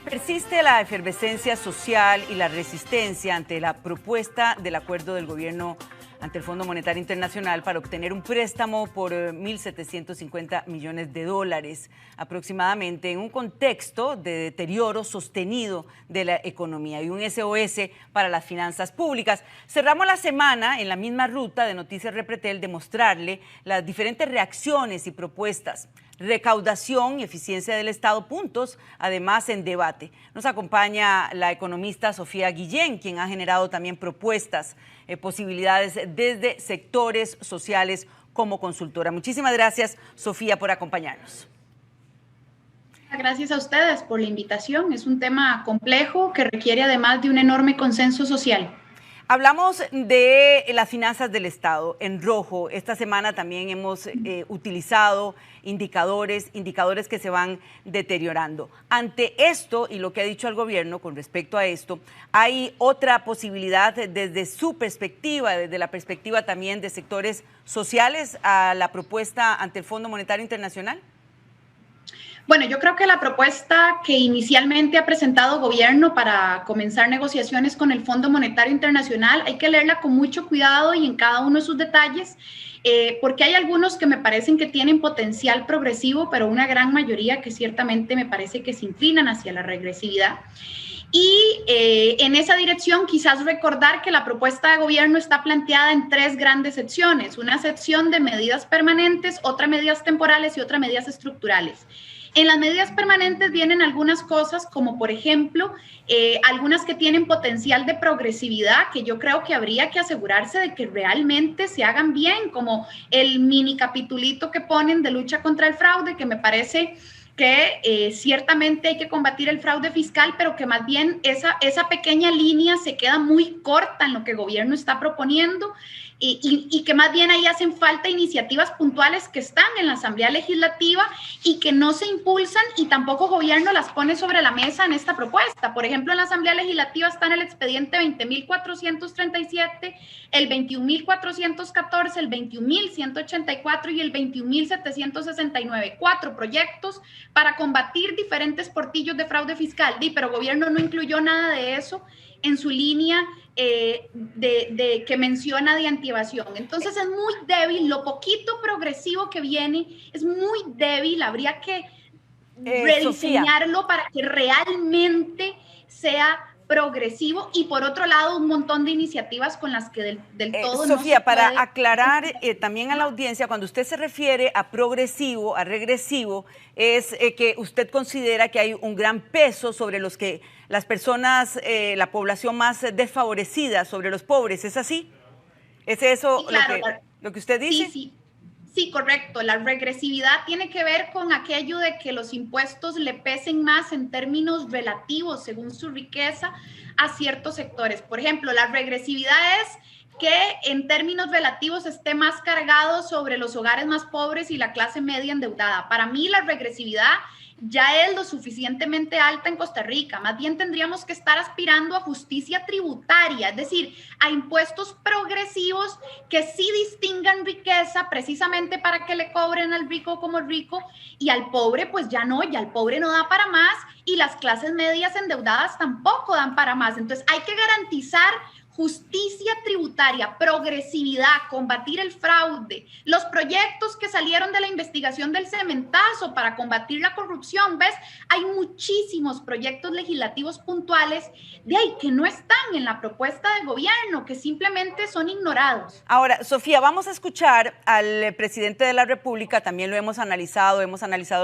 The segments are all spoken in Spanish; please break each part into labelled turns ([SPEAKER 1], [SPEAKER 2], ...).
[SPEAKER 1] Persiste la efervescencia social y la resistencia ante la propuesta del acuerdo del gobierno ante el Fondo Monetario Internacional para obtener un préstamo por 1.750 millones de dólares aproximadamente en un contexto de deterioro sostenido de la economía y un SOS para las finanzas públicas. Cerramos la semana en la misma ruta de Noticias Repretel de mostrarle las diferentes reacciones y propuestas. Recaudación y eficiencia del Estado, puntos además en debate. Nos acompaña la economista Sofía Guillén, quien ha generado también propuestas, posibilidades desde sectores sociales como consultora. Muchísimas gracias, Sofía, por acompañarnos.
[SPEAKER 2] Gracias a ustedes por la invitación. Es un tema complejo que requiere además de un enorme consenso social.
[SPEAKER 1] Hablamos de las finanzas del Estado en rojo. Esta semana también hemos utilizado indicadores que se van deteriorando. Ante esto y lo que ha dicho el gobierno con respecto a esto, ¿hay otra posibilidad desde su perspectiva, desde la perspectiva también de sectores sociales a la propuesta ante el Fondo Monetario Internacional?
[SPEAKER 2] Bueno, yo creo que la propuesta que inicialmente ha presentado el gobierno para comenzar negociaciones con el Fondo Monetario Internacional hay que leerla con mucho cuidado y en cada uno de sus detalles, porque hay algunos que me parecen que tienen potencial progresivo, pero una gran mayoría que ciertamente me parece que se inclinan hacia la regresividad. Y en esa dirección quizás recordar que la propuesta de gobierno está planteada en tres grandes secciones, una sección de medidas permanentes, otra medidas temporales y otra medidas estructurales. En las medidas permanentes vienen algunas cosas como, por ejemplo, algunas que tienen potencial de progresividad, que yo creo que habría que asegurarse de que realmente se hagan bien, como el mini capitulito que ponen de lucha contra el fraude, que me parece que ciertamente hay que combatir el fraude fiscal, pero que más bien esa pequeña línea se queda muy corta en lo que el gobierno está proponiendo y que más bien ahí hacen falta iniciativas puntuales que están en la Asamblea Legislativa y que no se impulsan y tampoco el gobierno las pone sobre la mesa en esta propuesta. Por ejemplo, en la Asamblea Legislativa está en el expediente 20.437, el 21.414, el 21.184 y el 21.769. 4 proyectos para combatir diferentes portillos de fraude fiscal. Pero el gobierno no incluyó nada de eso en su línea que menciona de antievasión. Entonces es muy débil, lo progresivo que viene es muy débil, habría que rediseñarlo
[SPEAKER 1] Sofía,
[SPEAKER 2] para que realmente sea progresivo y por otro lado un montón de iniciativas con las que del todo
[SPEAKER 1] Sofía,
[SPEAKER 2] no se puede.
[SPEAKER 1] para aclarar también a la audiencia, cuando usted se refiere a progresivo, a regresivo, es que usted considera que hay un gran peso sobre las personas, la población más desfavorecida, sobre los pobres, ¿es así? ¿Es eso sí, claro, lo que usted dice?
[SPEAKER 2] Sí, correcto. La regresividad tiene que ver con aquello de que los impuestos le pesen más en términos relativos, según su riqueza, a ciertos sectores. Por ejemplo, la regresividad es que en términos relativos esté más cargado sobre los hogares más pobres y la clase media endeudada. Para mí, la regresividad ya es lo suficientemente alta en Costa Rica. Más bien tendríamos que estar aspirando a justicia tributaria, es decir, a impuestos progresivos que sí distingan riqueza precisamente para que le cobren al rico como rico y al pobre pues ya al pobre no da para más y las clases medias endeudadas tampoco dan para más. Entonces hay que garantizar justicia tributaria, progresividad, combatir el fraude, los proyectos que salieron de la investigación del cementazo para combatir la corrupción, ¿ves? Hay muchísimos proyectos legislativos puntuales de ahí que no están en la propuesta de gobierno, que simplemente son ignorados.
[SPEAKER 1] Ahora, Sofía, vamos a escuchar al presidente de la República, también lo hemos analizado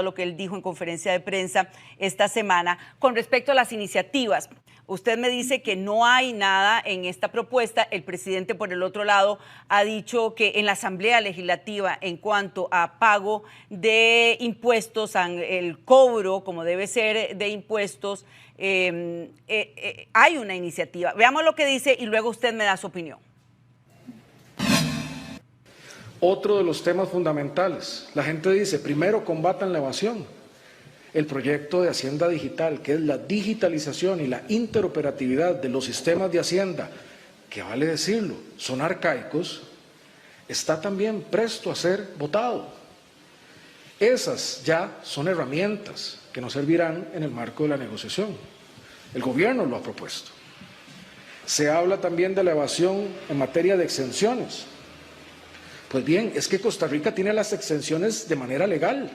[SPEAKER 1] lo que él dijo en conferencia de prensa esta semana con respecto a las iniciativas. Usted me dice que no hay nada en esta propuesta. El presidente, por el otro lado, ha dicho que en la Asamblea Legislativa, en cuanto a pago de impuestos, el cobro, como debe ser, de impuestos, hay una iniciativa. Veamos lo que dice y luego usted me da su opinión.
[SPEAKER 3] Otro de los temas fundamentales. La gente dice, primero combatan la evasión. El proyecto de Hacienda Digital, que es la digitalización y la interoperatividad de los sistemas de Hacienda, que vale decirlo, son arcaicos, está también presto a ser votado. Esas ya son herramientas que nos servirán en el marco de la negociación. El gobierno lo ha propuesto. Se habla también de la evasión en materia de exenciones. Pues bien, es que Costa Rica tiene las exenciones de manera legal.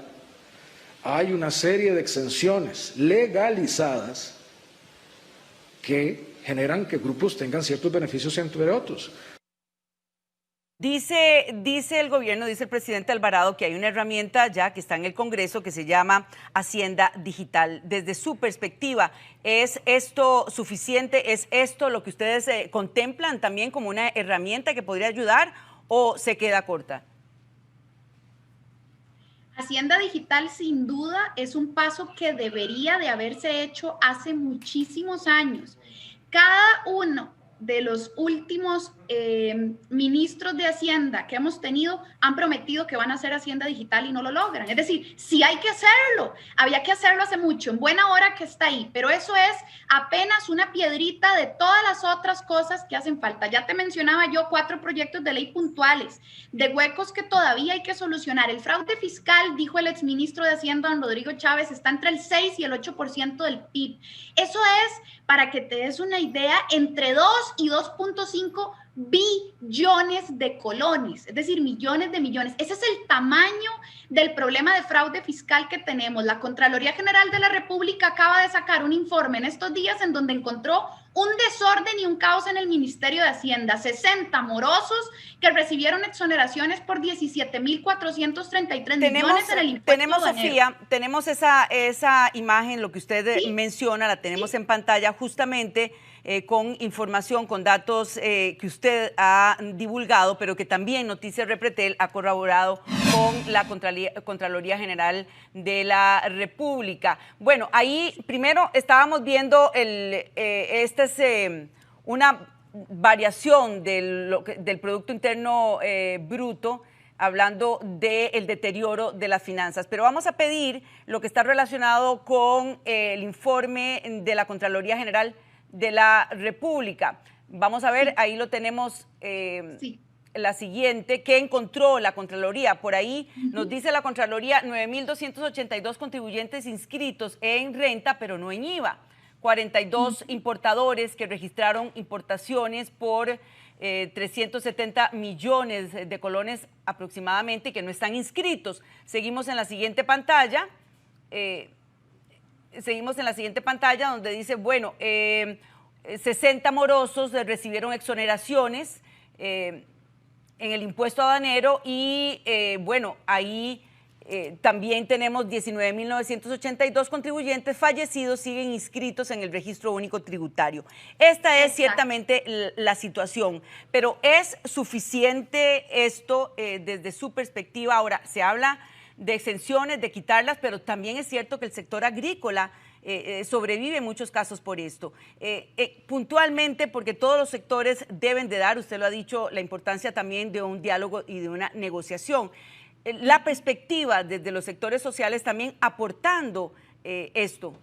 [SPEAKER 3] Hay una serie de exenciones legalizadas que generan que grupos tengan ciertos beneficios entre otros.
[SPEAKER 1] Dice el gobierno, dice el presidente Alvarado, que hay una herramienta ya que está en el Congreso que se llama Hacienda Digital. Desde su perspectiva, ¿es esto suficiente? ¿Es esto lo que ustedes contemplan también como una herramienta que podría ayudar o se queda corta?
[SPEAKER 2] Hacienda Digital sin duda es un paso que debería de haberse hecho hace muchísimos años. Cada uno de los últimos ministros de Hacienda que hemos tenido han prometido que van a hacer Hacienda Digital y no lo logran. Es decir, sí hay que hacerlo, había que hacerlo hace mucho, en buena hora que está ahí, pero eso es apenas una piedrita de todas las otras cosas que hacen falta. Ya te mencionaba yo 4 proyectos de ley puntuales, de huecos que todavía hay que solucionar. El fraude fiscal, dijo el exministro de Hacienda, don Rodrigo Chávez, está entre el 6 y el 8% del PIB. Eso es, para que te des una idea, entre 2 y 2.5 billones de colones, es decir, millones de millones. Ese es el tamaño del problema de fraude fiscal que tenemos. La Contraloría General de la República acaba de sacar un informe en estos días en donde encontró un desorden y un caos en el Ministerio de Hacienda. 60 morosos que recibieron exoneraciones por 17.433 millones en el impuesto.
[SPEAKER 1] Tenemos, Sofía, tenemos esa imagen, lo que usted
[SPEAKER 2] ¿Sí?
[SPEAKER 1] menciona, la tenemos en pantalla justamente con información, con datos que usted ha divulgado, pero que también Noticias Repretel ha corroborado con la Contraloría General de la República. Bueno, ahí primero estábamos viendo esta es una variación del Producto Interno Bruto, hablando del deterioro de las finanzas. Pero vamos a pedir lo que está relacionado con el informe de la Contraloría General de la República. Vamos a ver, sí. Ahí lo tenemos, sí. La siguiente, ¿qué encontró la Contraloría? Por ahí nos dice la Contraloría 9.282 contribuyentes inscritos en renta, pero no en IVA. 42 importadores que registraron importaciones por 370 millones de colones aproximadamente y que no están inscritos. Seguimos en la siguiente pantalla. Donde dice, bueno, 60 morosos recibieron exoneraciones en el impuesto aduanero y bueno, ahí también tenemos 19.982 contribuyentes fallecidos, siguen inscritos en el registro único tributario. Esta es ciertamente la situación, pero ¿es suficiente esto desde su perspectiva? Ahora, se habla de exenciones, de quitarlas, pero también es cierto que el sector agrícola sobrevive en muchos casos por esto. Puntualmente, porque todos los sectores deben de dar, usted lo ha dicho, la importancia también de un diálogo y de una negociación. La perspectiva desde los sectores sociales también aportando esto.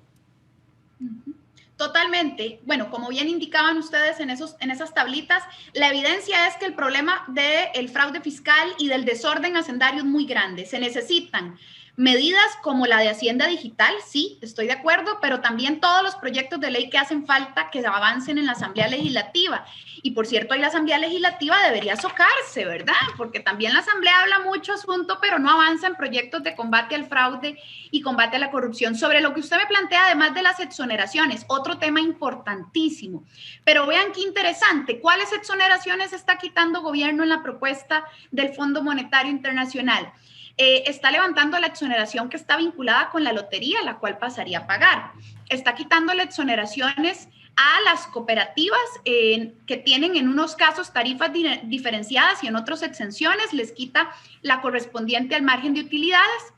[SPEAKER 2] Totalmente. Bueno, como bien indicaban ustedes en esas tablitas, la evidencia es que el problema del fraude fiscal y del desorden hacendario es muy grande. Se necesitan medidas como la de Hacienda Digital, sí, estoy de acuerdo, pero también todos los proyectos de ley que hacen falta que avancen en la Asamblea Legislativa. Y por cierto, ahí la Asamblea Legislativa debería socarse, ¿verdad? Porque también la Asamblea habla mucho asunto, pero no avanza en proyectos de combate al fraude y combate a la corrupción. Sobre lo que usted me plantea, además de las exoneraciones, otro tema importantísimo. Pero vean qué interesante, ¿cuáles exoneraciones está quitando gobierno en la propuesta del Fondo Monetario Internacional? Está levantando la exoneración que está vinculada con la lotería, la cual pasaría a pagar. Está quitando las exoneraciones a las cooperativas que tienen en unos casos tarifas diferenciadas y en otros exenciones, les quita la correspondiente al margen de utilidades.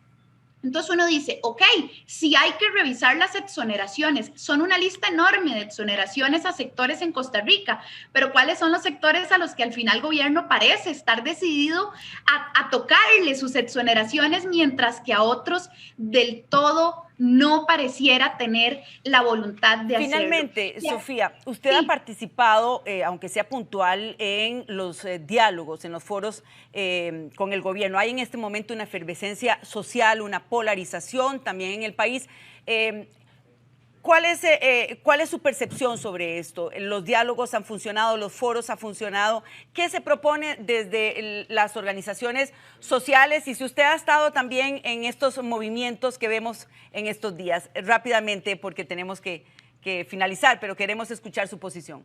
[SPEAKER 2] Entonces uno dice, ok, sí hay que revisar las exoneraciones, son una lista enorme de exoneraciones a sectores en Costa Rica, pero ¿cuáles son los sectores a los que al final el gobierno parece estar decidido a tocarle sus exoneraciones, mientras que a otros del todo no pareciera tener la voluntad de hacerlo.
[SPEAKER 1] Finalmente, Sofía, usted ha participado, aunque sea puntual, en los diálogos, en los foros con el gobierno. Hay en este momento una efervescencia social, una polarización también en el país. ¿Cuál es su percepción sobre esto? ¿Los diálogos han funcionado? ¿Los foros han funcionado? ¿Qué se propone desde las organizaciones sociales? Y si usted ha estado también en estos movimientos que vemos en estos días, rápidamente, porque tenemos que finalizar, pero queremos escuchar su posición.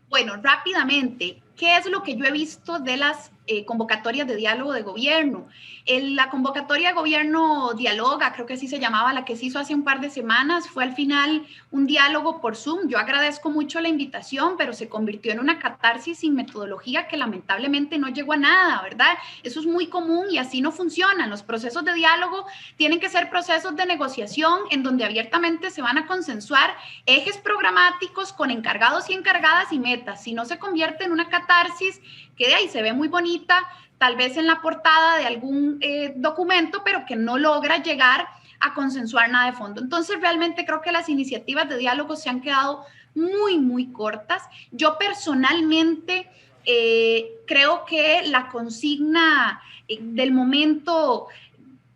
[SPEAKER 2] Bueno, rápidamente, ¿qué es lo que yo he visto de las convocatorias de diálogo de gobierno? La convocatoria de gobierno Dialoga, creo que así se llamaba, la que se hizo hace un par de semanas, fue al final un diálogo por Zoom. Yo agradezco mucho la invitación, pero se convirtió en una catarsis sin metodología que lamentablemente no llegó a nada, ¿verdad? Eso es muy común y así no funcionan. Los procesos de diálogo tienen que ser procesos de negociación en donde abiertamente se van a consensuar ejes programáticos con encargados y encargadas y metas. Si no, se convierte en una catarsis que de ahí se ve muy bonita, tal vez en la portada de algún documento, pero que no logra llegar a consensuar nada de fondo. Entonces, realmente creo que las iniciativas de diálogo se han quedado muy, muy cortas. Yo personalmente creo que la consigna del momento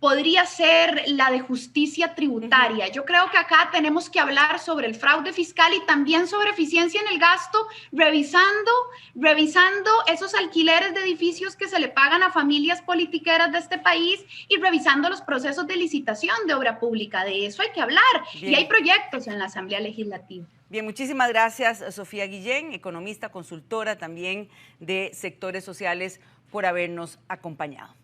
[SPEAKER 2] podría ser la de justicia tributaria. Yo creo que acá tenemos que hablar sobre el fraude fiscal y también sobre eficiencia en el gasto, revisando esos alquileres de edificios que se le pagan a familias politiqueras de este país y revisando los procesos de licitación de obra pública. De eso hay que hablar. Bien. Y hay proyectos en la Asamblea Legislativa.
[SPEAKER 1] Bien, muchísimas gracias, Sofía Guillén, economista, consultora también de sectores sociales, por habernos acompañado.